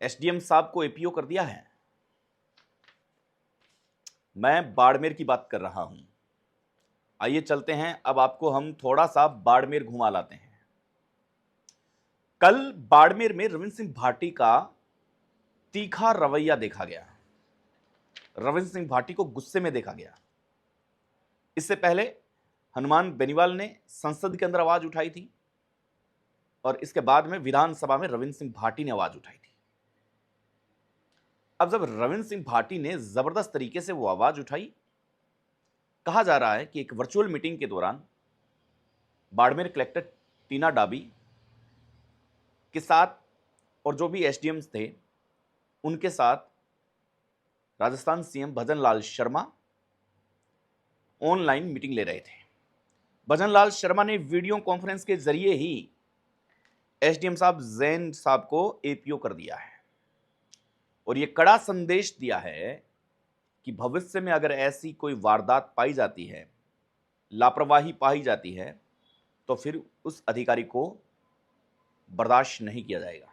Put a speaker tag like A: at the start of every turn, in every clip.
A: SDM साहब को APO कर दिया है। मैं बाड़मेर की बात कर रहा हूं। आइए चलते हैं, अब आपको हम थोड़ा सा बाड़मेर घुमा लाते हैं। कल बाड़मेर में रविंद्र सिंह भाटी का तीखा रवैया देखा गया। रविंद्र सिंह भाटी को गुस्से में देखा गया। इससे पहले हनुमान बेनीवाल ने संसद के अंदर आवाज उठाई थी और इसके बाद में विधानसभा में रविंद्र सिंह भाटी ने आवाज उठाई थी। अब जब रविंद्र सिंह भाटी ने जबरदस्त तरीके से वो आवाज उठाई, कहा जा रहा है कि एक वर्चुअल मीटिंग के दौरान बाड़मेर कलेक्टर टीना डाबी के साथ और जो भी एसडीएम्स थे उनके साथ राजस्थान सीएम भजन लाल शर्मा ऑनलाइन मीटिंग ले रहे थे। भजन लाल शर्मा ने वीडियो कॉन्फ्रेंस के जरिए ही एसडीएम साहब जैन साहब को एपीओ कर दिया है और यह कड़ा संदेश दिया है कि भविष्य में अगर ऐसी कोई वारदात पाई जाती है, लापरवाही पाई जाती है, तो फिर उस अधिकारी को बर्दाश्त नहीं किया जाएगा।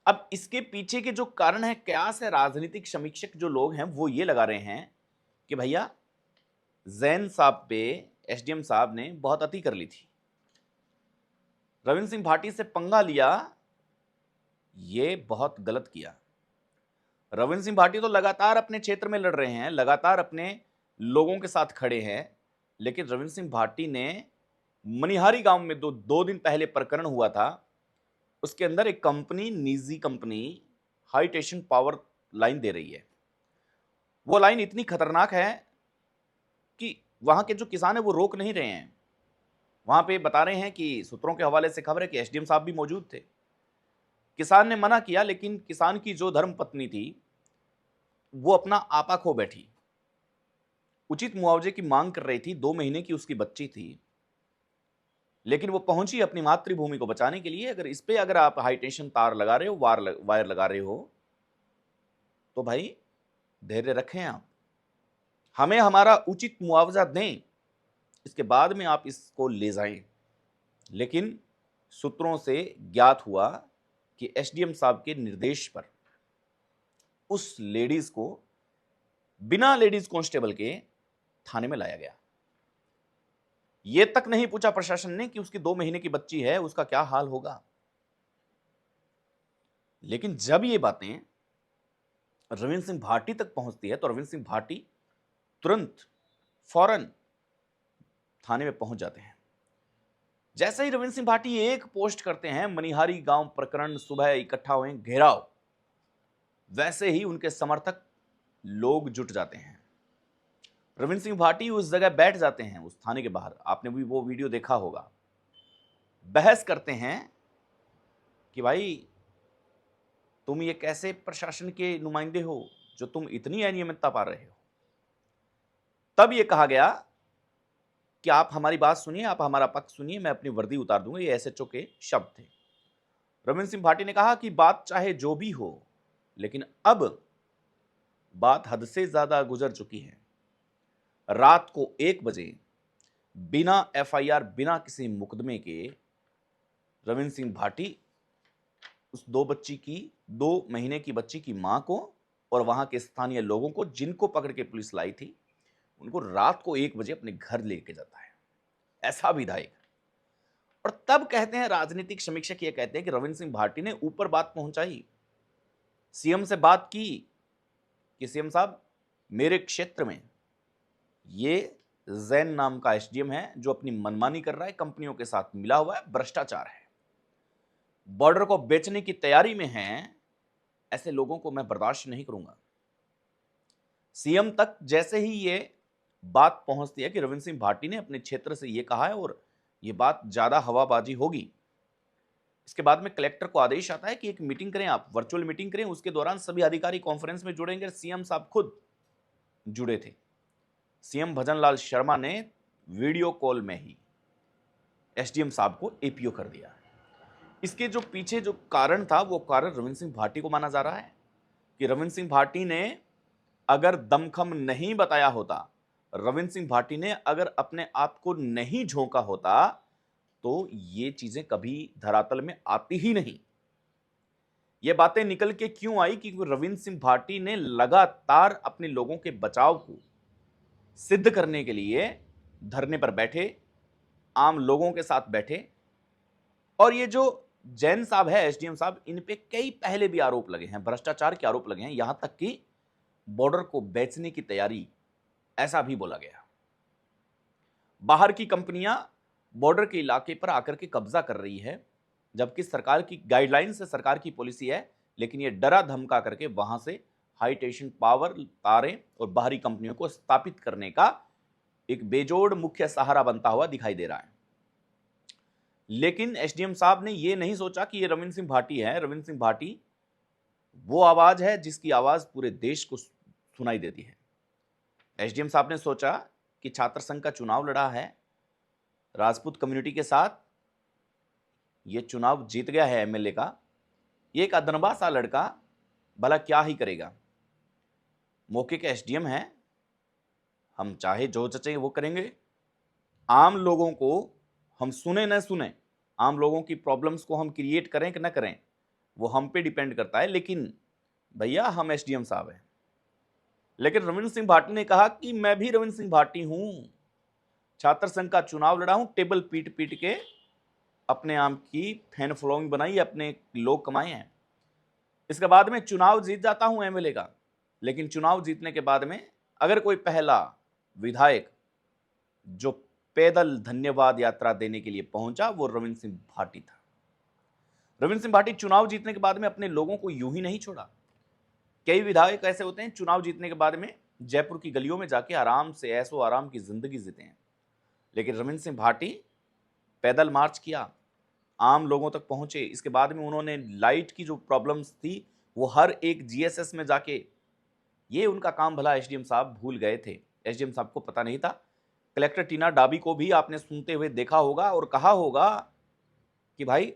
A: अब इसके पीछे के जो कारण है, कयास है, राजनीतिक समीक्षक जो लोग हैं वो ये लगा रहे हैं कि भैया जैन साहब पे एसडीएम साहब ने बहुत अति कर ली थी, रविंद्र सिंह भाटी से पंगा लिया, ये बहुत गलत किया। रविंद्र सिंह भाटी तो लगातार अपने क्षेत्र में लड़ रहे हैं, लगातार अपने लोगों के साथ खड़े हैं, लेकिन रविंद्र सिंह भाटी ने मनिहारी गांव में दो दिन पहले प्रकरण हुआ था, उसके अंदर एक कंपनी, निजी company high tension power line दे रही है। वो लाइन इतनी खतरनाक है कि वहां के जो किसान है वो रोक नहीं रहे हैं। वहां पे बता रहे हैं कि सूत्रों के हवाले से खबर है कि एसडीएम साहब भी मौजूद थे। किसान ने मना किया, लेकिन किसान की जो धर्म पत्नी थी वो अपना आपा खो बैठी। उचित मुआवजे की मांग कर रही थी, 2 महीने की उसकी बच्ची थी, लेकिन वो पहुंची अपनी मातृभूमि को बचाने के लिए। अगर इस पे अगर आप हाई टेंशन तार लगा रहे हो, वायर लगा रहे हो, तो भाई धैर्य रखें, आप हमें हमारा उचित मुआवजा दें, इसके बाद में आप इसको ले जाएं। लेकिन सूत्रों से ज्ञात हुआ कि एसडीएम साहब के निर्देश पर उस लेडीज को बिना लेडीज कांस्टेबल के थाने में लाया गया। यह तक नहीं पूछा प्रशासन ने कि उसकी 2 महीने की बच्ची है, उसका क्या हाल होगा। लेकिन जब ये बातें रविंद्र सिंह भाटी तक पहुंचती है तो रविंद्र सिंह भाटी तुरंत फौरन थाने में पहुंच जाते हैं। जैसे ही रविंद्र सिंह भाटी एक पोस्ट करते हैं, मनिहारी गांव प्रकरण सुबह इकट्ठा हुए घेराव, वैसे ही उनके समर्थक लोग जुट जाते हैं। रविंद्र सिंह भाटी उस जगह बैठ जाते हैं, उस थाने के बाहर। आपने भी वो वीडियो देखा होगा। बहस करते हैं कि भाई तुम ये कैसे प्रशासन के नुमाइंदे हो जो तुम इतनी अनियमितता पा रहे हो। तब ये कहा गया कि आप हमारी बात सुनिए, आप हमारा पक्ष सुनिए, मैं अपनी वर्दी उतार दूंगा। ये एसएचओ के शब्द थे। रविंद्र सिंह भाटी ने कहा कि बात चाहे जो भी हो, लेकिन अब बात हद से ज्यादा गुजर चुकी है। रात को 1 बजे बिना एफआईआर, बिना किसी मुकदमे के रविंद्र सिंह भाटी उस 2 महीने की बच्ची की मां को और वहां के स्थानीय लोगों को, जिनको पकड़ के पुलिस लाई थी, उनको रात को 1 बजे अपने घर लेके जाता है। ऐसा विधायक। और तब कहते हैं राजनीतिक समीक्षक, ये कहते हैं कि रविंद्र सिंह भाटी ने ऊपर बात पहुंचाई, सीएम से बात की कि सीएम साहब, मेरे क्षेत्र में ये जैन नाम का एसडीएम है जो अपनी मनमानी कर रहा है, कंपनियों के साथ मिला हुआ है, भ्रष्टाचार है, बॉर्डर को बेचने की तैयारी में है, ऐसे लोगों को मैं बर्दाश्त नहीं करूंगा। सीएम तक जैसे ही ये बात पहुंचती है कि रविंद्र सिंह भाटी ने अपने क्षेत्र से ये कहा है और ये बात ज्यादा हवाबाजी होगी, इसके बाद में कलेक्टर को आदेश आता है कि एक मीटिंग करें, आप वर्चुअल मीटिंग करें। उसके दौरान सभी अधिकारी कॉन्फ्रेंस में जुड़ेंगे। सीएम साहब खुद जुड़े थे। सीएम भजन लाल शर्मा ने वीडियो कॉल में ही एसडीएम साहब को एपीओ कर दिया। इसके जो पीछे जो कारण था, वो कारण रविंद्र सिंह भाटी को माना जा रहा है कि रविंद्र सिंह भाटी ने अगर दमखम नहीं बताया होता, रविंद्र सिंह भाटी ने अगर अपने आप को नहीं झोंका होता, तो ये चीजें कभी धरातल में आती ही नहीं। ये बातें निकल के क्यों आई? क्योंकि रविंद्र सिंह भाटी ने लगातार अपने लोगों के बचाव को सिद्ध करने के लिए धरने पर बैठे, आम लोगों के साथ बैठे। और ये जो जैन साहब है, एसडीएम साहब, इन पे कई पहले भी आरोप लगे हैं, भ्रष्टाचार के आरोप लगे हैं, यहां तक कि बॉर्डर को बेचने की तैयारी, ऐसा भी बोला गया। बाहर की कंपनियां बॉर्डर के इलाके पर आकर के कब्जा कर रही है, जबकि सरकार की गाइडलाइन से, सरकार की पॉलिसी है, लेकिन ये डरा धमका करके वहां से हाई टेंशन पावर तारें और बाहरी कंपनियों को स्थापित करने का एक बेजोड़ मुख्य सहारा बनता हुआ दिखाई दे रहा है। लेकिन एसडीएम साहब ने यह नहीं सोचा कि ये रविंद्र सिंह भाटी है। रविंद्र सिंह भाटी वो आवाज है जिसकी आवाज पूरे देश को सुनाई देती है। एसडीएम साहब ने सोचा कि छात्र संघ का चुनाव लड़ा है राजपूत कम्युनिटी के साथ, ये चुनाव जीत गया है एमएलए का, ये एक अदनबा सा लड़का भला क्या ही करेगा, मौके के एसडीएम है, हम चाहे जो चाहे वो करेंगे, आम लोगों को हम सुने न सुने, आम लोगों की प्रॉब्लम्स को हम क्रिएट करें कि न करें, वो हम पे डिपेंड करता है, लेकिन भैया हम एसडीएम साहब हैं। लेकिन रविंद्र सिंह भाटी ने कहा कि मैं भी रविंद्र सिंह भाटी हूं, छात्र संघ का चुनाव लड़ा हूं, टेबल पीट पीट के अपने आम की फैन फॉलोइंग बनाई, अपने लोग कमाए हैं, इसके बाद में चुनाव जीत जाता हूं एमएलए का। लेकिन चुनाव जीतने के बाद में अगर कोई पहला विधायक जो पैदल धन्यवाद यात्रा देने के लिए पहुंचा, वो रविंद्र सिंह भाटी था। रविंद्र सिंह भाटी चुनाव जीतने के बाद में अपने लोगों को यूं ही नहीं छोड़ा। कई विधायक ऐसे होते हैं चुनाव जीतने के बाद में जयपुर की गलियों में जाके आराम से ऐसो आराम की जिंदगी जीते हैं, लेकिन रविंद्र सिंह भाटी पैदल मार्च किया, आम लोगों तक पहुंचे। इसके बाद में उन्होंने लाइट की जो प्रॉब्लम्स थी वो हर एक जीएसएस में जाके, ये उनका काम भला एसडीएम साहब भूल गए थे, एसडीएम साहब को पता नहीं था। कलेक्टर टीना डाबी को भी आपने सुनते हुए देखा होगा और कहा होगा कि भाई,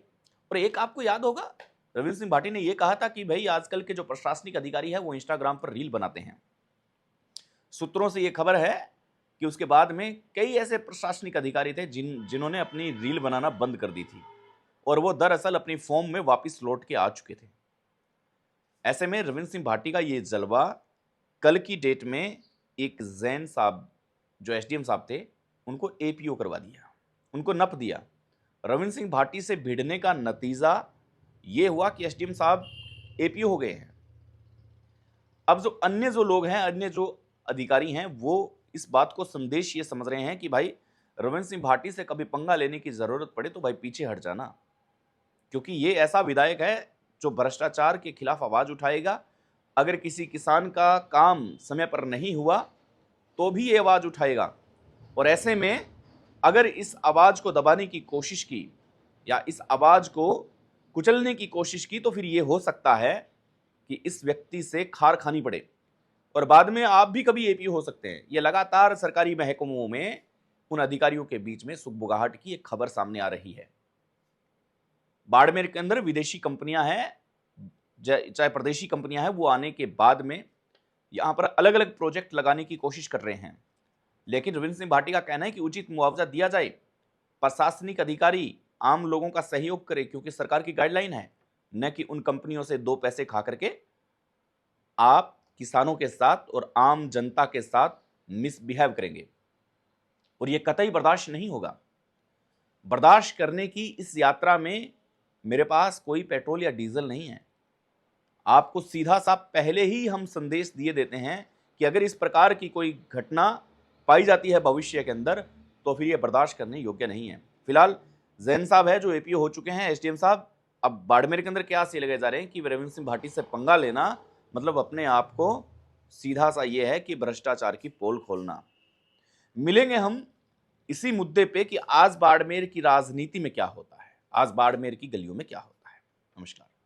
A: और एक आपको याद होगा रविंद्र सिंह भाटी ने यह कहा था कि भाई आजकल के जो प्रशासनिक अधिकारी है वो इंस्टाग्राम पर रील बनाते हैं। सूत्रों से यह खबर है कि उसके बाद में कई ऐसे प्रशासनिक अधिकारी थे जिन्होंने अपनी रील बनाना बंद कर दी थी और वो दरअसल अपनी फॉर्म में वापस लौट के आ चुके थे। ऐसे में रविंद्र सिंह भाटी का ये जलवा कल की डेट में एक जैन साहब जो एसडीएम साहब थे उनको एपीओ करवा दिया, उनको नप दिया। रविंद्र सिंह भाटी से भिड़ने का नतीजा ये हुआ कि एसडीएम साहब एपीओ हो गए हैं। अब जो अन्य जो लोग हैं, अन्य जो अधिकारी हैं, वो इस बात को संदेश ये समझ रहे हैं कि भाई रविंद्र सिंह भाटी से कभी पंगा लेने की जरूरत पड़े तो भाई पीछे हट जाना, क्योंकि ये ऐसा विधायक है जो भ्रष्टाचार के खिलाफ आवाज उठाएगा। अगर किसी किसान का काम समय पर नहीं हुआ तो भी ये आवाज उठाएगा, और ऐसे में अगर इस आवाज को दबाने की कोशिश की या इस आवाज को कुचलने की कोशिश की तो फिर ये हो सकता है कि इस व्यक्ति से खार खानी पड़े और बाद में आप भी कभी एपी हो सकते हैं। ये लगातार सरकारी महकमों में उन अधिकारियों के बीच में सुगबुगाहट की एक खबर सामने आ रही है। बाड़मेर के अंदर विदेशी कंपनियां हैं, चाहे प्रदेशी कंपनियां हैं, वो आने के बाद में यहां पर अलग अलग प्रोजेक्ट लगाने की कोशिश कर रहे हैं। लेकिन रविंद्र सिंह भाटी का कहना है कि उचित मुआवजा दिया जाए, प्रशासनिक अधिकारी आम लोगों का सहयोग करे, क्योंकि सरकार की गाइडलाइन है, न कि उन कंपनियों से दो पैसे खा करके आप किसानों के साथ और आम जनता के साथ मिसबिहेव करेंगे, और यह कतई बर्दाश्त नहीं होगा। बर्दाश्त करने की इस यात्रा में मेरे पास कोई पेट्रोल या डीजल नहीं है। आपको सीधा सा पहले ही हम संदेश दिए देते हैं कि अगर इस प्रकार की कोई घटना पाई जाती है भविष्य के अंदर तो फिर यह बर्दाश्त करने योग्य नहीं है। फिलहाल जैन साहब है जो एपीओ हो चुके हैं, एसडीएम साहब अब बाड़मेर के अंदर क्या से लगे जा रहे हैं कि रविंद्र सिंह भाटी से पंगा लेना मतलब अपने आप को सीधा सा यह है कि भ्रष्टाचार की पोल खोलना। मिलेंगे हम इसी मुद्दे पे कि आज बाड़मेर की राजनीति में क्या होता है, आज बाड़मेर की गलियों में क्या होता है। नमस्कार।